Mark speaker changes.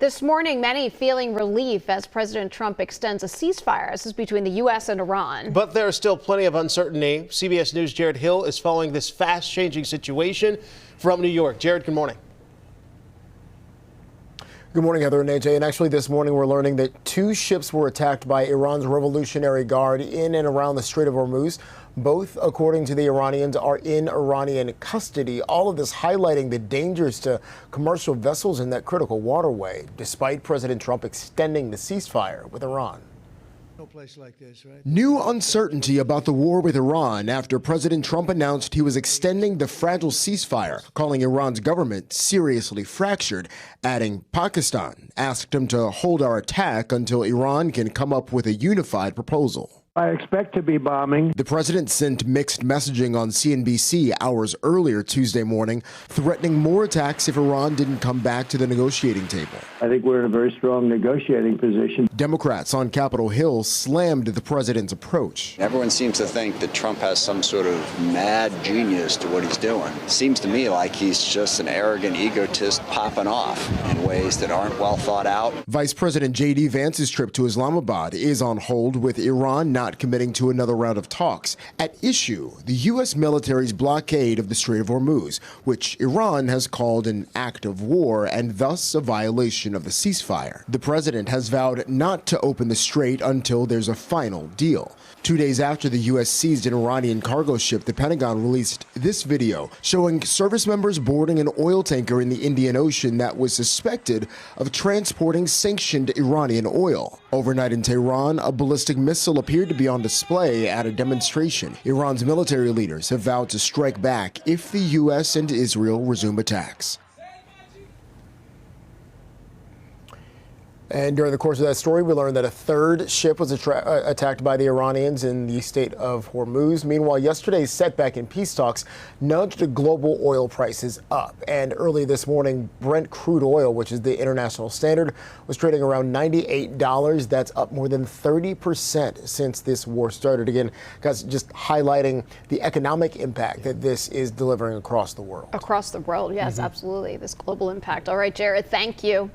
Speaker 1: This morning, many feeling relief as President Trump extends a ceasefire. This is between the U.S. and Iran.
Speaker 2: But there's still plenty of uncertainty. CBS News' Jared Hill is following this fast-changing situation from New York. Jared, good morning.
Speaker 3: Good morning, Heather and AJ. And actually this morning we're learning that 2 ships were attacked by Iran's Revolutionary Guard in and around the Strait of Hormuz. Both, according to the Iranians, are in Iranian custody. All of this highlighting the dangers to commercial vessels in that critical waterway, despite President Trump extending the ceasefire with Iran.
Speaker 4: No place like this, right?
Speaker 3: New uncertainty about the war with Iran after President Trump announced he was extending the fragile ceasefire, calling Iran's government seriously fractured, adding Pakistan asked him to hold our attack until Iran can come up with a unified proposal.
Speaker 4: I expect to be bombing.
Speaker 3: The president sent mixed messaging on CNBC hours earlier Tuesday morning, threatening more attacks if Iran didn't come back to the negotiating table.
Speaker 4: I think we're in a very strong negotiating position.
Speaker 3: Democrats on Capitol Hill slammed the president's approach.
Speaker 5: Everyone seems to think that Trump has some sort of mad genius to what he's doing. Seems to me like he's just an arrogant egotist popping off in ways that aren't well thought out.
Speaker 3: Vice President J.D. Vance's trip to Islamabad is on hold, with Iran not committing to another round of talks. At issue, the U.S. military's blockade of the Strait of Hormuz, which Iran has called an act of war and thus a violation of the ceasefire. The president has vowed not to open the strait until there's a final deal. 2 days after the U.S. seized an Iranian cargo ship, the Pentagon released this video showing service members boarding an oil tanker in the Indian Ocean that was suspected of transporting sanctioned Iranian oil. Overnight in Tehran, a ballistic missile appeared to be on display at a demonstration. Iran's military leaders have vowed to strike back if the U.S. and Israel resume attacks. And during the course of that story, we learned that a third ship was attacked by the Iranians in the state of Hormuz. Meanwhile, yesterday's setback in peace talks nudged global oil prices up. And early this morning, Brent crude oil, which is the international standard, was trading around $98. That's up more than 30% since this war started. Again, guys, just highlighting the economic impact that this is delivering across the world.
Speaker 1: Across the world, yes, absolutely. This global impact. All right, Jared, thank you.